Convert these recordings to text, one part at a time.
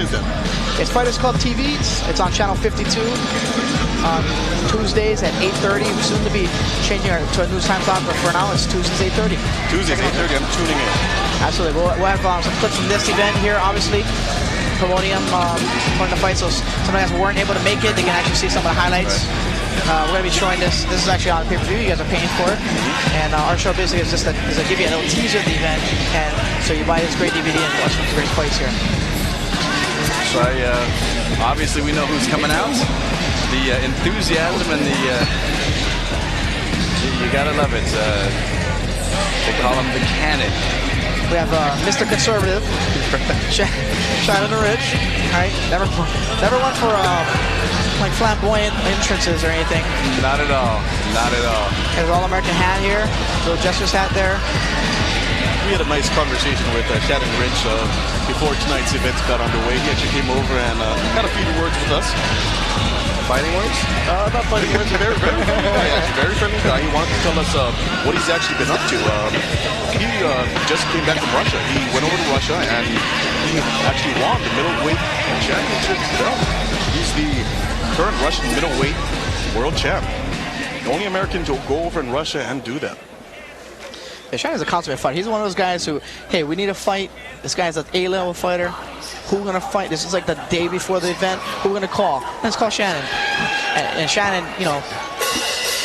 is that? It's Fighters Club TV. It's on channel 52 on Tuesdays at 8:30. Soon to be changing to a news time slot, but for now it's Tuesdays 8:30. Tuesdays 8:30. I'm tuning in. Absolutely. We'll have some clips from this event here, obviously, promoting them, promoting the fight. So some of the guys who weren't able to make it, they can actually see some of the highlights. We're going to be showing this. This is actually on pay-per-view. You guys are paying for it. And our show basically is just to give you a little teaser of the event. And so you buy this great DVD and watch some great fights here. So obviously we know who's coming out. The enthusiasm and the you gotta love it. They call him the Cannon. We have Mr. Conservative, Shannon Ritch. All right, never went for like flamboyant entrances or anything. Not at all. Not at all. Has All-American hat here, little Jester's hat there. We had a nice conversation with Shannon Ritch before tonight's event got underway. He actually came over and had a few words with us. Fighting words? Not fighting words. Very friendly guy. Actually, very friendly guy. He wanted to tell us what he's actually been up to. He just came back from Russia. He went over to Russia and he actually won the middleweight championship belt. He's the current Russian middleweight world champ. The only American to go over in Russia and do that. Yeah, Shannon's a consummate fighter. He's one of those guys who, hey, we need a fight. This guy's an A-level fighter. Who we're gonna fight? This is like the day before the event. Who we're gonna call? Let's call Shannon. And Shannon, you know,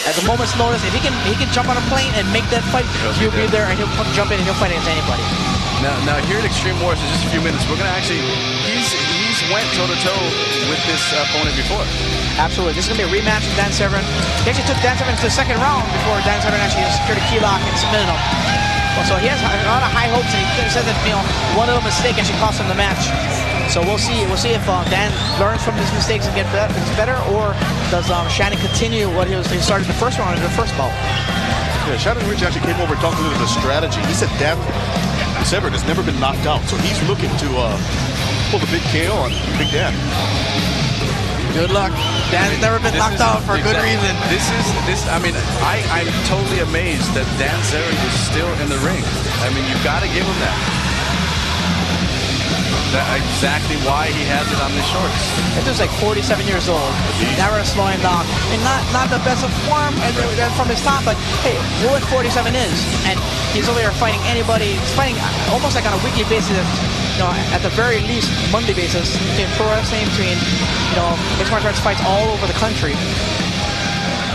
at the moment's notice, if he can jump on a plane and make that fight, he'll be there and he'll jump in and he'll fight against anybody. Now here at Extreme Wars, in just a few minutes, we're gonna actually. He's went toe-to-toe with this opponent before. Absolutely. This is going to be a rematch with Dan Severn. He actually took Dan Severn to the second round before Dan Severn actually secured a key lock and submitted him. Well, so he has a lot of high hopes, and he said that, you know, one little mistake actually cost him the match. So we'll see. We'll see if Dan learns from his mistakes and gets better, or does Shannon continue what he started the first round in the first bout. Yeah, Shannon Ritch actually came over and talked a little bit of strategy. He said Dan Severn has never been knocked out, so he's looking to pull the big KO on Big Dan. Good luck. Dan's never been knocked out for a good reason. I mean, I'm totally amazed that Dan Severn is still in the ring. I mean, you've got to give him that. That's exactly why he has it on his shorts. This is like 47 years old. Never slowing down. And not the best of form from his top, but hey, what 47 is. And he's over there fighting anybody. He's fighting almost like on a weekly basis. You know, at the very least, Monday basis, between pro wrestling, between, you know, mixed martial arts fights all over the country.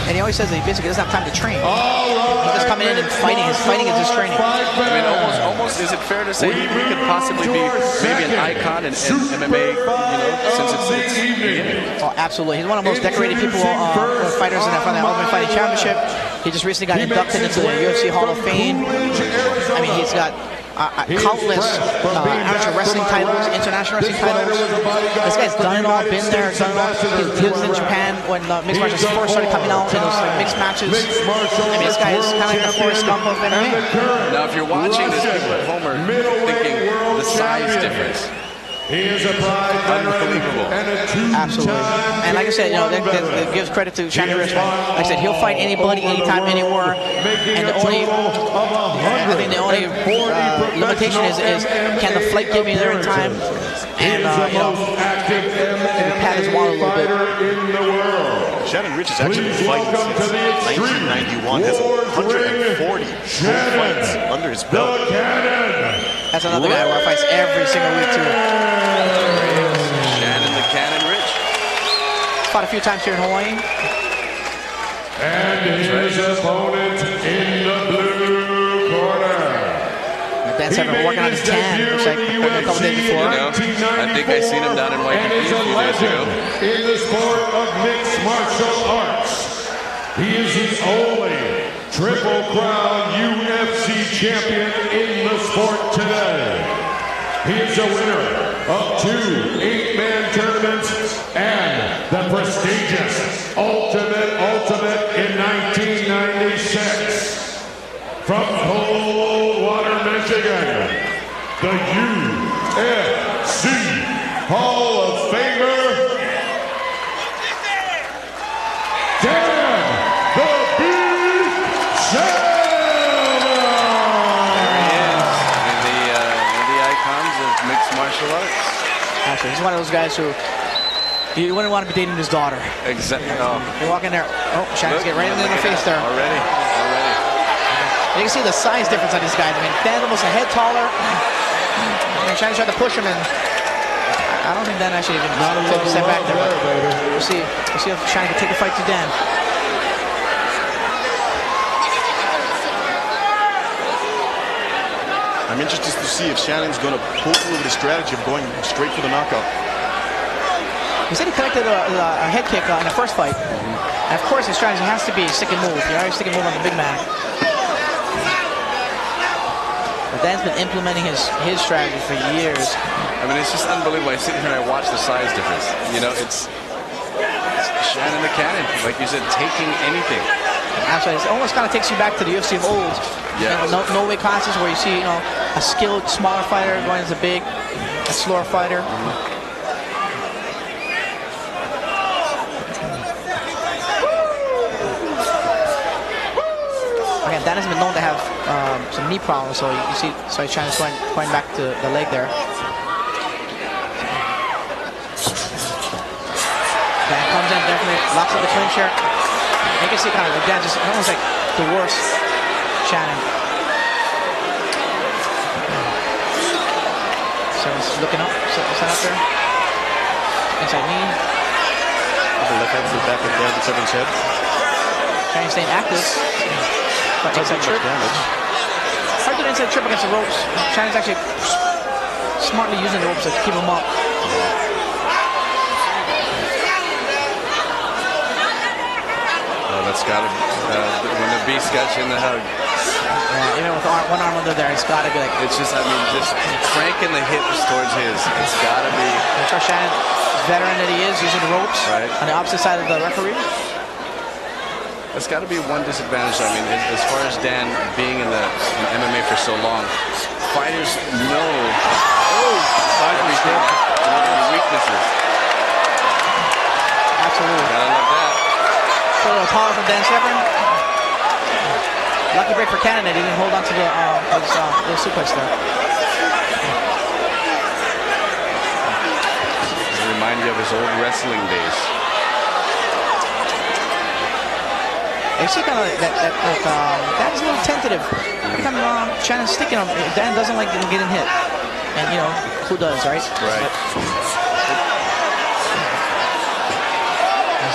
And he always says that he basically doesn't have time to train. He's just coming in and fighting. His fighting is his training. I mean, almost, is it fair to say he could possibly be maybe an icon in MMA, you know, since it's beginning? Oh, absolutely. He's one of the most decorated people, fighters in the Ultimate Fighting Championship. He just recently got inducted into the UFC Hall of Fame. I mean, he's got countless amateur wrestling titles, international wrestling titles. This guy's done it all, been there, done it all. He was in Japan when mixed martial arts first started coming out in those mixed matches. I mean, this guy is kind of like the Forrest Gump of MMA. Now, if you're watching this, people at home are thinking the size difference. He is a pride unbelievable. Absolutely. And like I said, you know, that gives credit to Shannon Ritch. Like I said, he'll fight anybody, anytime, anywhere. And I think the only limitation is can the flight get me there in time? And, you know, pat his wallet a little bit. Shannon Ritch has actually been fighting since 1991. Has 140 fights under his belt. That's another guy who fights every single week too. Shannon the Cannon Ritch. Fought a few times here in Hawaii. And his opponent in the blue corner. Dan Severn working on his tan, looks like a couple days before. You know, I think I seen him down in White. And is a legend in the sport of mixed martial arts. He is the only Triple Crown UFC champion in the sport today. He is a winner of 2 8-man tournaments and the prestigious Ultimate in 1996. From Coldwater, Michigan, the UFC Hall of Famer, Dan the Beast Severn. There he is, one of the icons of mixed martial arts. Exactly. He's one of those guys who you wouldn't want to be dating his daughter. Exactly. You walk in there. Oh, Shannon's getting right in the face there. Already. You can see the size difference on these guys. I mean, Dan's almost a head taller. And Shannon tried to push him, and I don't think Dan actually even took a step back there. But we'll see if Shannon can take the fight to Dan. I'm interested to see if Shannon's going to pull through with the strategy of going straight for the knockout. He said he connected a head kick in the first fight. And of course, his strategy has to be stick and move. You always stick and move on the big man. But Dan's been implementing his strategy for years. I mean, it's just unbelievable. I sit here and I watch the size difference. You know, it's Shannon the Cannon, like you said, taking anything. Absolutely. It almost kind of takes you back to the UFC of old. Yeah. You know, no weight classes where you see, you know, a skilled, smaller fighter going as a big, a slower fighter. Again, Dan has been known to have some knee problems, so you see, so he's trying to going back to the leg there. Dan comes in, definitely locks up the clinch here. You can see kind of like Dan just almost like the worst Shannon. Severn's looking up, set up there. Inside knee. The left hand to the back of Dan Severn's head. Shannon's staying active. But inside trip. Hard to do inside trip against the ropes. Shannon's actually smartly using the ropes to keep him up. That's got to when the beast got you in the hug. Yeah, even with one arm under there, it's got to be like. It's just, I mean, just cranking the hips towards his. It's got to be. That's why Shannon, veteran that he is, using the ropes right on the opposite side of the referee. That's got to be one disadvantage. I mean, as far as Dan being in MMA for so long, fighters know weaknesses. Absolutely. Gotta love that. A little taller from Dan Severn. Lucky break for Cannon that he didn't hold on to the little suplex there. It reminds you of his old wrestling days. You see kind of Dan's a little tentative. Every time Shannon's sticking him, Dan doesn't like getting hit. And, you know, who does, right? Right.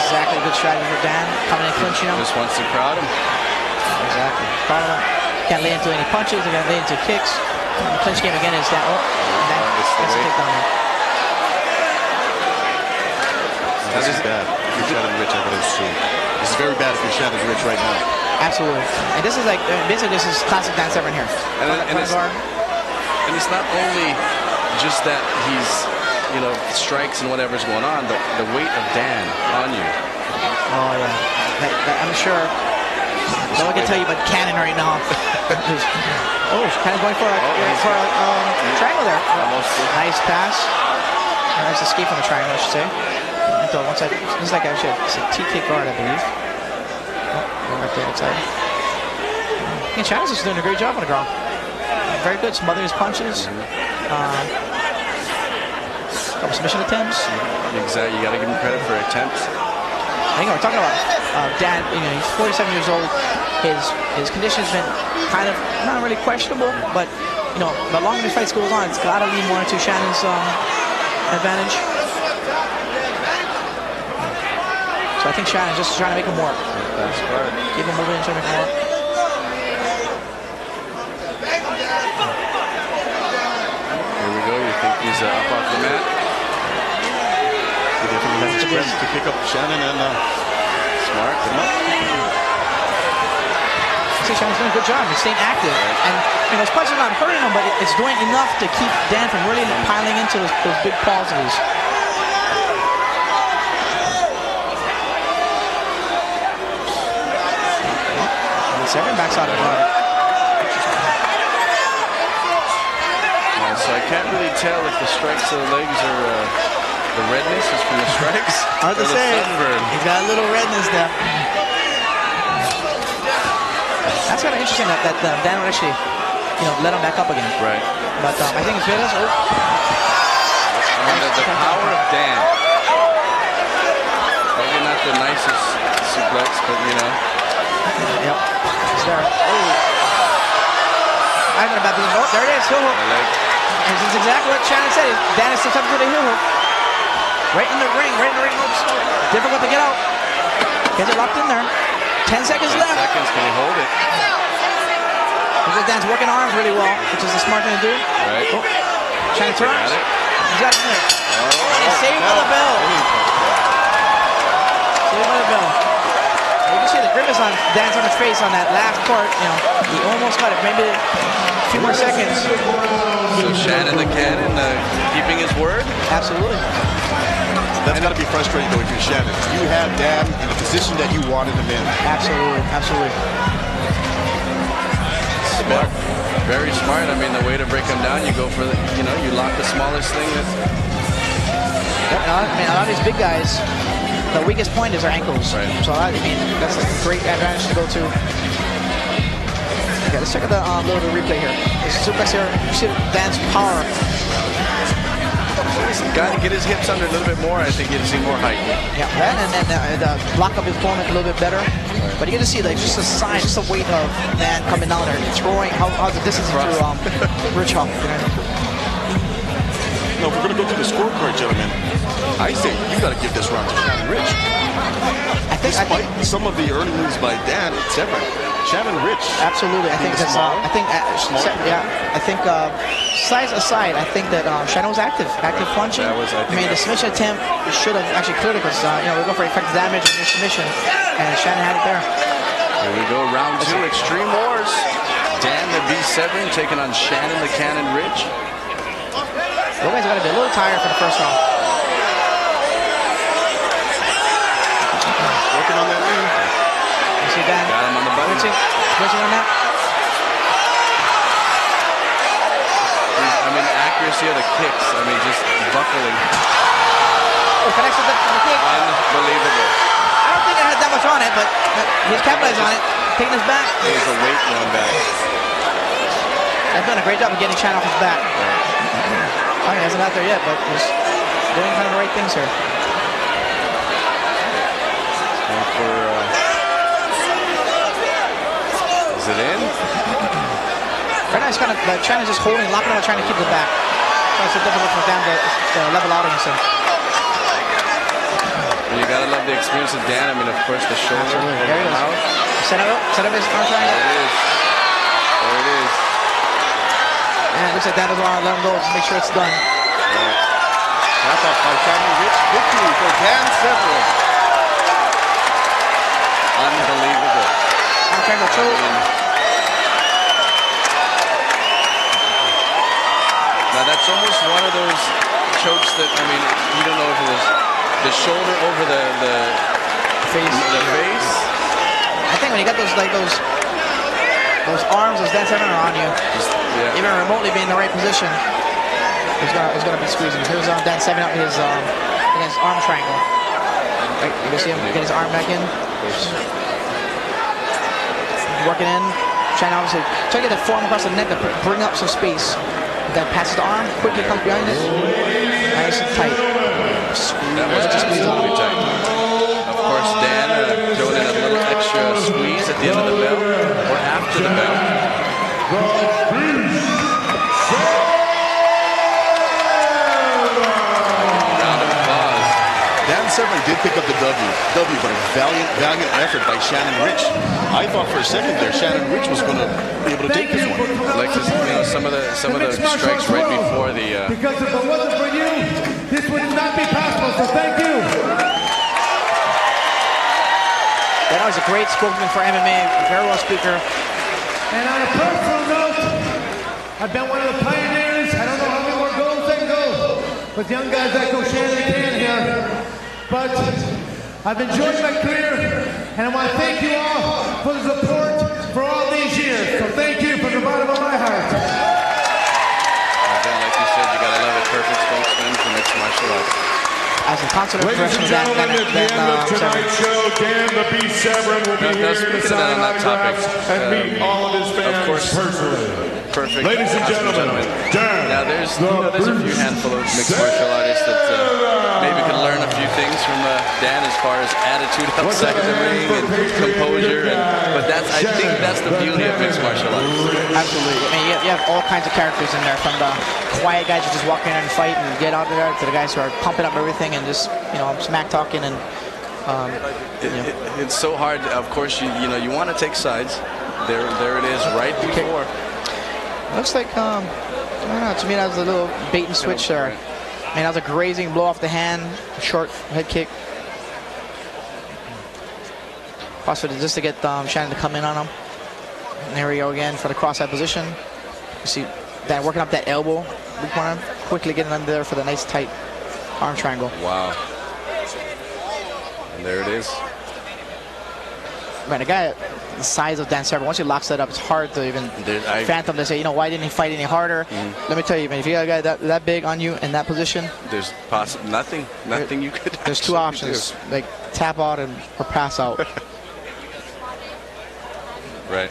Exactly, good strategy for Dan. Coming in clinching him. Just wants to crowd him. Exactly. Crowd him. Can't lay into any punches. They're going to lay into kicks. The clinch game again is that. Oh, that's a takedown there. This is bad. If you're Shannon Ritch, I would assume. This is very bad if you're Shannon Ritch right now. Absolutely. And this is like, basically this is classic Dan Severn here. And it's not only just that he's, you know, strikes and whatever's going on, but the weight of Dan on you. Oh, yeah. I'm sure no one can tell you about Cannon right now. Oh, kind of going for a triangle there. Nice pass. Nice escape from the triangle, I should say. Until one side, this is like actually it's a TK guard, I believe. Oh, right there outside. And Shannon's just doing a great job on the ground. Very good, smothering his punches. Couple submission attempts. Exactly, you got to give him credit for attempts. I think we're talking about Dan. You know, he's 47 years old. His condition's been kind of not really questionable, but you know, the longer this fight goes on, it's got to lean more into Shannon's advantage. So I think Shannon's just trying to make him work. That's right. Keep him moving, trying to make him work. Here we go. You think he's up off the mat? He definitely has the strength to pick up Shannon and smart. put him up. I see Shannon's doing a good job. He's staying active. And you know, his punches are not hurting him, but it's doing enough to keep Dan from really piling into those big paws of his. Severn backs out of the guard. So I can't really tell if the strikes of the legs are the redness is from the strikes. Hard to say. Sunburn. He's got a little redness there. That's kind of interesting that Dan would actually, you know, let him back up again. Right. But I think it's redness. Oh. mean, the power of Dan. Maybe not the nicest suplex, but you know. Yep. It's there. Oh. I'm gonna bet this. Oh, there it is. Heel hook. And this is exactly what Shannon said. Dan is susceptible to the heel hook. Right in the ring. Oops. Difficult to get out. Gets it locked in there. 10 seconds 10 left. seconds. Can you hold it? Looks like Dan's working arms really well, which is the smart thing to do. Right. Oh. Shannon turns. Got it. He's got it in there. And he's saved by the bell. Saved by the bell. You can see the grimace on Dan's on his face on that last part. You know, he almost got it. Maybe a few more seconds. So Shannon the Cannon keeping his word. Absolutely. That's got to be frustrating though if you're Shannon. You have Dan in the position that you wanted him in. Absolutely. Smart. Very smart. I mean, the way to break him down, you go for the, you lock the smallest thing. Yep, I mean, a lot of these big guys, the weakest point is their ankles. Right. So I mean, that's a great advantage to go to. Okay, let's check out the little replay here. This suplex here, you see Dan's power. He's got to get his hips under a little bit more. I think you'd see more height. Yeah, that and block up his opponent a little bit better. But you get to see like just the size, just the weight of Dan coming down there and throwing. How's the distance to Ritch Hawk? No, if we're going to go to the scorecard, gentlemen, I say you got to give this round to Shannon Ritch. I think some of the early moves by Dan at Severn, Shannon Ritch. Absolutely, I think that's small. I think size aside, I think that Shannon was active punching. I mean, the submission attempt should have actually cleared it because we go for effective damage in your submission, and Shannon had it there. Here we go, round 2, Extreme Wars. Dan the B7 taking on Shannon the Cannon Ritch. You guys got to be a little tired for the first round. Working on that knee. You see Dan. Got him on the button. Switching on that. I mean, the accuracy of the kicks. I mean, just buckling. Oh, connects with the kick. Unbelievable. I don't think it had that much on it, but he's capitalized on it. Taking his back. There's a weight going back. I've done a great job of getting Shannon off his back. He hasn't got there yet, but he's doing kind of the right things here. And is it in? Right now, it's kind of Shannon's just holding, locking on, trying to keep it back. So it's so difficult for Dan to level out on himself. And you gotta love the experience of Dan. I mean, of course, the shoulder. There it is. Set up his arm triangle. There it is. And it looks like Dan doesn't want to let him go. Just make sure it's done. That's a Shannon Ritch victory for Dan Severn. Unbelievable. Arm triangle choke. Now that's almost one of those chokes that, I mean, you don't know if it was the shoulder over the face. I think when you got those arms, those Dan Severn are on you, even remotely being in the right position, it's gonna be squeezing. Here's Dan Severn up his arm triangle. Right, you can see him get his arm back in. Working in. Shannon obviously trying to get the forearm across the neck to bring up some space. Then passes the arm, quickly comes behind it. Nice and tight. That was just really tight. Of course, Dan throwing in a little extra squeeze at the end of the bell, or after the bell. Round of applause. Dan Severn did pick up the W, but a valiant effort by Shannon Ritch. I thought for a second there Shannon Ritch was going to be able to take this one. Like this, some of the strikes right before the. Because if it wasn't for you, this would not be possible. So thank you. That was a great spokesman for MMA, very well speaker. And on a personal note, I've been one of the pioneers. I don't know how many more goals I can go with young guys like Shannon can here. But I've enjoyed my career, and I want to thank you all for the support for all these years. So thank you from the bottom of my heart. Again, like you said, you gotta love a perfect spokesman for mixed martial arts. As a concert of Ladies and gentlemen, at the end of tonight's show, Dan the B7 will be here to sign autographs and meet all of his fans personally. Perfect. Ladies and gentlemen, Dan, Now there's a few handful of mixed martial artists that maybe can learn a few things from Dan as far as attitude outside of the ring and composure. But I think that's the beauty of mixed martial arts. Absolutely. I mean, you have all kinds of characters in there, from the quiet guys who just walk in there and fight and get out there, to the guys who are pumping up everything and just smack talking and. It's so hard. Of course, you want to take sides. There it is, right before. Looks like I don't know. To me, that was a little bait and switch there. I mean, that was a grazing blow off the hand, short head kick. Possibly just to get Shannon to come in on him. And there we go again for the cross-side position. You see that working up that elbow. Quickly getting under there for the nice tight arm triangle. Wow. And there it is. Man, the guy the size of Dan Severn, once he locks that up, it's hard to even fathom to say, why didn't he fight any harder? Let me tell you, man, if you got a guy that big on you in that position, there's nothing you could. There's two options, like tap out or pass out. Right.